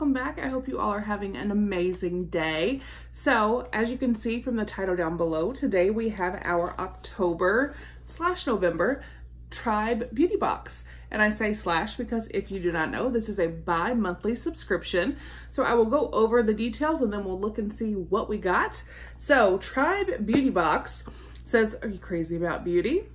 welcome back. I hope you all are having an amazing day. So as you can see from the title down below, today we have our October/November Tribe Beauty Box. And I say slash because if you do not know, this is a bi-monthly subscription. So I will go over the details and then we'll look and see what we got. So Tribe Beauty Box says, are you crazy about beauty?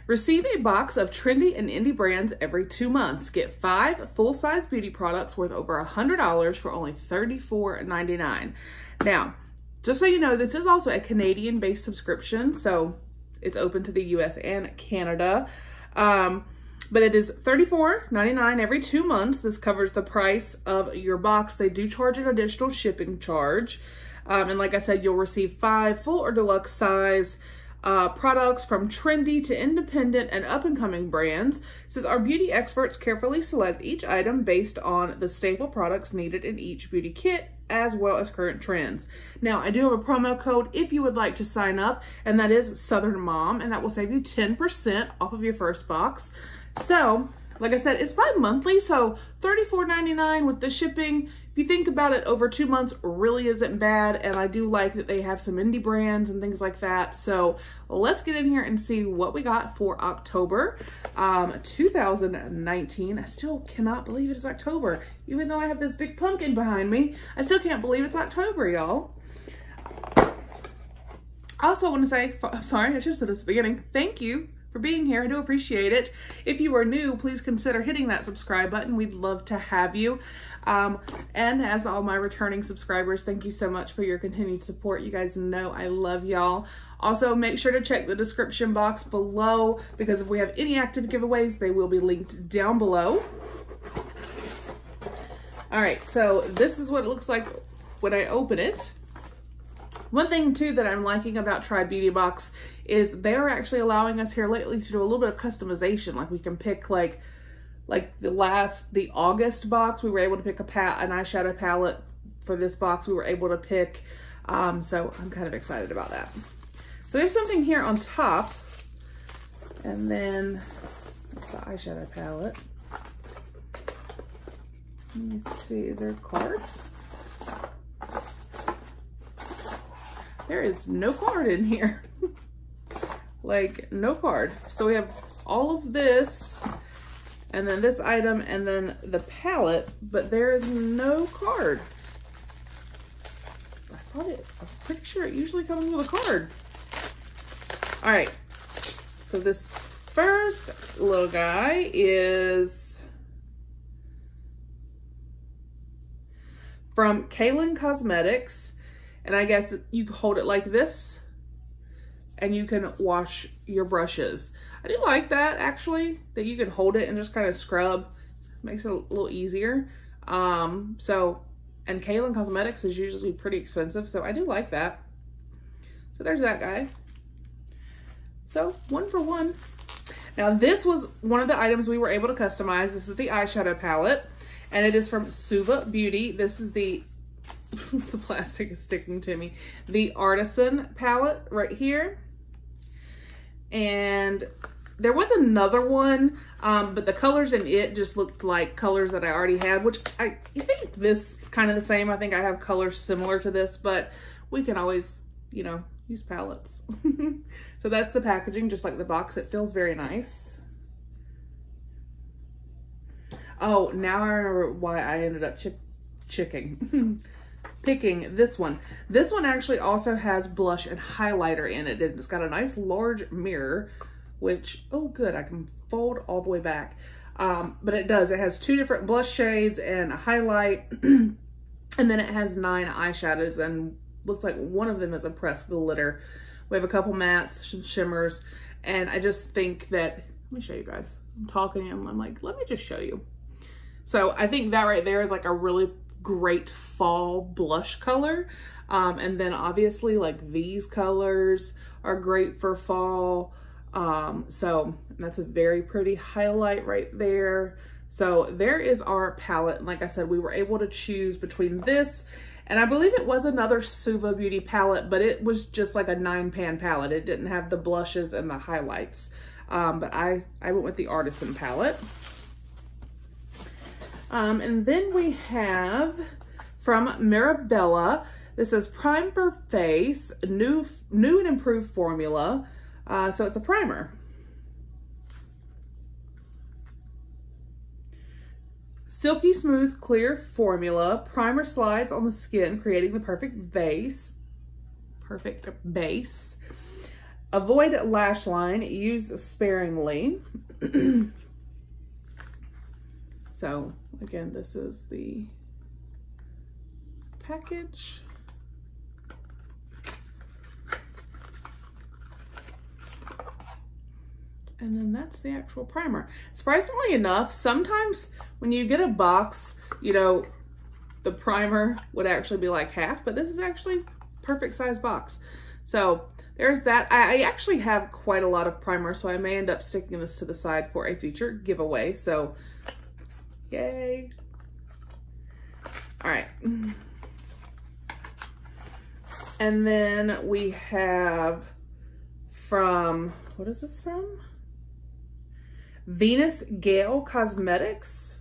Receive a box of trendy and indie brands every 2 months. Get 5 full-size beauty products worth over $100 for only $34.99. Now, just so you know, this is also a Canadian-based subscription, so it's open to the US and Canada. But it is $34.99 every 2 months. This covers the price of your box. They do charge an additional shipping charge. And like I said, you'll receive 5 full or deluxe size products from trendy to independent and up-and-coming brands. It says our beauty experts carefully select each item based on the staple products needed in each beauty kit, as well as current trends. Now, I do have a promo code if you would like to sign up, and that is Southern Mom, and that will save you 10% off of your first box. So, like I said, it's bi-monthly, so $34.99 with the shipping. If you think about it, over 2 months really isn't bad, and I do like that they have some indie brands and things like that. So let's get in here and see what we got for October 2019. I still cannot believe it is October. Even though I have this big pumpkin behind me, I still can't believe it's October, y'all. I also want to say, I'm sorry, I should have said this at the beginning, thank you for being here. I do appreciate it. If you are new, please consider hitting that subscribe button. We'd love to have you. And as all my returning subscribers, thank you so much for your continued support. You guys know I love y'all. Also, make sure to check the description box below because if we have any active giveaways, they will be linked down below. All right, so this is what it looks like when I open it. One thing too that I'm liking about Tribe Beauty Box is they're actually allowing us here lately to do a little bit of customization. Like we can pick like the August box, we were able to pick an eyeshadow palette. For this box, we were able to pick, so I'm kind of excited about that. So we have something here on top, and then that's the eyeshadow palette. Let me see, is there a card? There is no card in here. Like, no card. So we have all of this, and then this item, and then the palette, but there is no card. I'm pretty sure it usually comes with a card. All right, so this first little guy is from Kaylin Cosmetics. And I guess you hold it like this and you can wash your brushes. I do like that actually, that you can hold it and just kind of scrub. Makes it a little easier. And Kaylin Cosmetics is usually pretty expensive, so I do like that. So there's that guy. So 1 for 1. Now this was one of the items we were able to customize. This is the eyeshadow palette and it is from Suva Beauty. This is the the plastic is sticking to me. The Artisan palette right here. And there was another one, but the colors in it just looked like colors that I already had, which I think this kind of the same. I think I have colors similar to this, but we can always, you know, use palettes. So that's the packaging, just like the box. It feels very nice. Oh, now I remember why I ended up picking this one. This one actually also has blush and highlighter in it. It's got a nice large mirror, which, oh good, I can fold all the way back. But it does, it has 2 different blush shades and a highlight. And then it has 9 eyeshadows and looks like one of them is a pressed glitter. We have a couple mattes, some shimmers, and I just think that, let me show you guys. I'm talking and I'm like, let me just show you. So I think that right there is like a really great fall blush color. And then obviously like these colors are great for fall. So that's a very pretty highlight right there. So there is our palette. And like I said, we were able to choose between this and I believe it was another Suva Beauty palette, but it was just like a 9-pan palette. It didn't have the blushes and the highlights. But I went with the Artisan palette. And then we have from Mirabella, this is Prime for Face, new and improved formula. So it's a primer. Silky smooth clear formula. Primer slides on the skin, creating the perfect base. Avoid lash line, use sparingly. So again, this is the package. And then that's the actual primer. Surprisingly enough, sometimes when you get a box, you know, the primer would actually be like half, but this is actually perfect size box. So there's that. I actually have quite a lot of primer, so I may end up sticking this to the side for a future giveaway. So yay. All right. And then we have from, what is this from? Venus Gale Cosmetics.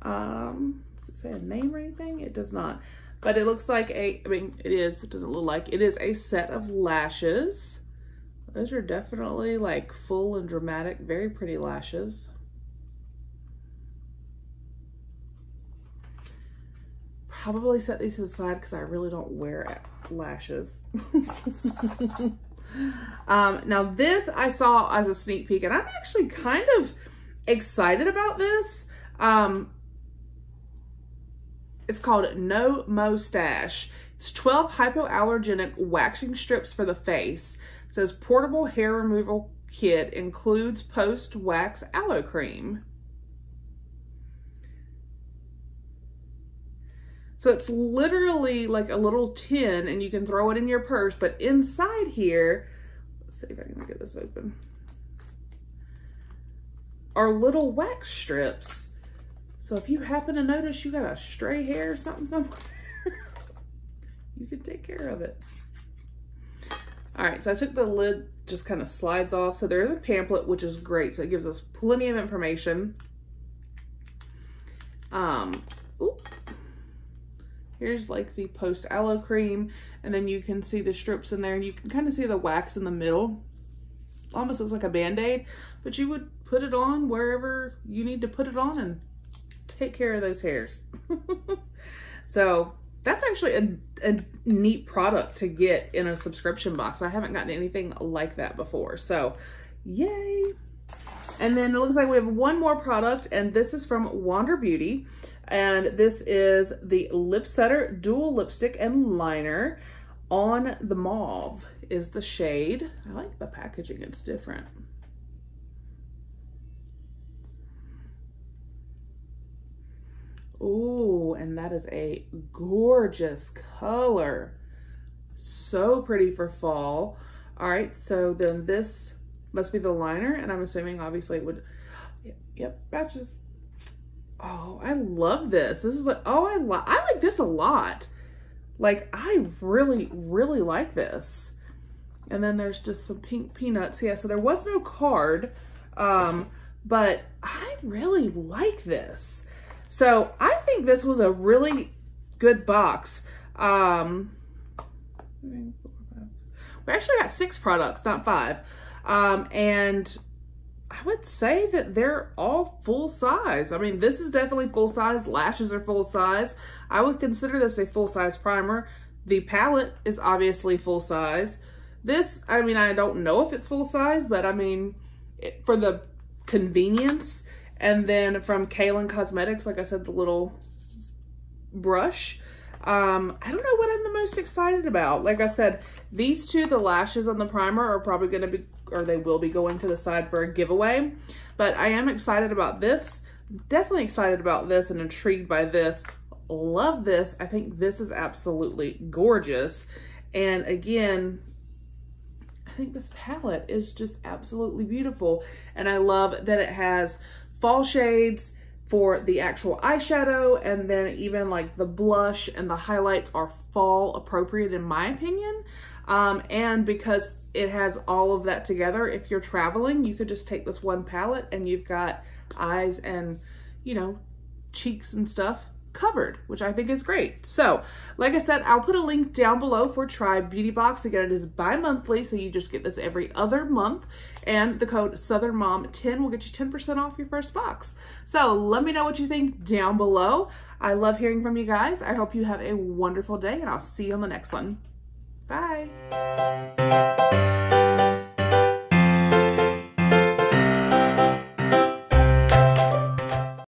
Does it say a name or anything? It does not. But it looks like a, I mean, it is, it doesn't look like, it is a set of lashes. Those are definitely like full and dramatic, very pretty lashes. Probably set these to the side because I really don't wear lashes. Now this I saw as a sneak peek, and I'm actually kind of excited about this. It's called No Mo Stash. It's 12 hypoallergenic waxing strips for the face. It says portable hair removal kit, includes post-wax aloe cream. So it's literally like a little tin and you can throw it in your purse, but inside here, let's see if I can get this open, are little wax strips. So if you happen to notice you got a stray hair or something somewhere, you can take care of it. All right, so I took the lid, just kind of slides off. So there is a pamphlet, which is great. So it gives us plenty of information. Here's like the post aloe cream, and then you can see the strips in there, and you can kind of see the wax in the middle. Almost looks like a Band-Aid, but you would put it on wherever you need to put it on and take care of those hairs. So that's actually a neat product to get in a subscription box. I haven't gotten anything like that before, so yay. And then it looks like we have one more product, and this is from Wander Beauty. And this is the Lip Setter Dual Lipstick and Liner. On the Mauve is the shade. I like the packaging, it's different. Ooh, and that is a gorgeous color. So pretty for fall. All right, so then this must be the liner, and I'm assuming obviously it would, yep, matches. Oh, I love this. This is like, oh, I like this a lot. Like, I really, really like this. And then there's just some pink peanuts. Yeah, so there was no card, but I really like this. So I think this was a really good box. We actually got 6 products, not 5. And I would say that they're all full size. I mean, this is definitely full size. Lashes are full size. I would consider this a full size primer. The palette is obviously full size. This, I mean, I don't know if it's full size, but I mean, for the convenience. And then from Kaylin Cosmetics, like I said, the little brush. I don't know what I'm the most excited about. Like I said, these two, the lashes and the primer, are probably going to be, or they will be going to the side for a giveaway. But I am excited about this. Definitely excited about this and intrigued by this. Love this. I think this is absolutely gorgeous. And again, I think this palette is just absolutely beautiful. And I love that it has fall shades for the actual eyeshadow, and then even like the blush and the highlights are fall appropriate in my opinion. And because it has all of that together, if you're traveling, you could just take this one palette and you've got eyes and you know, cheeks and stuff covered, which I think is great. So like I said, I'll put a link down below for Tribe Beauty Box. Again, it is bi-monthly, so you just get this every other month, and the code SouthernMom10 will get you 10% off your first box. So let me know what you think down below. I love hearing from you guys. I hope you have a wonderful day, and I'll see you on the next one. Bye.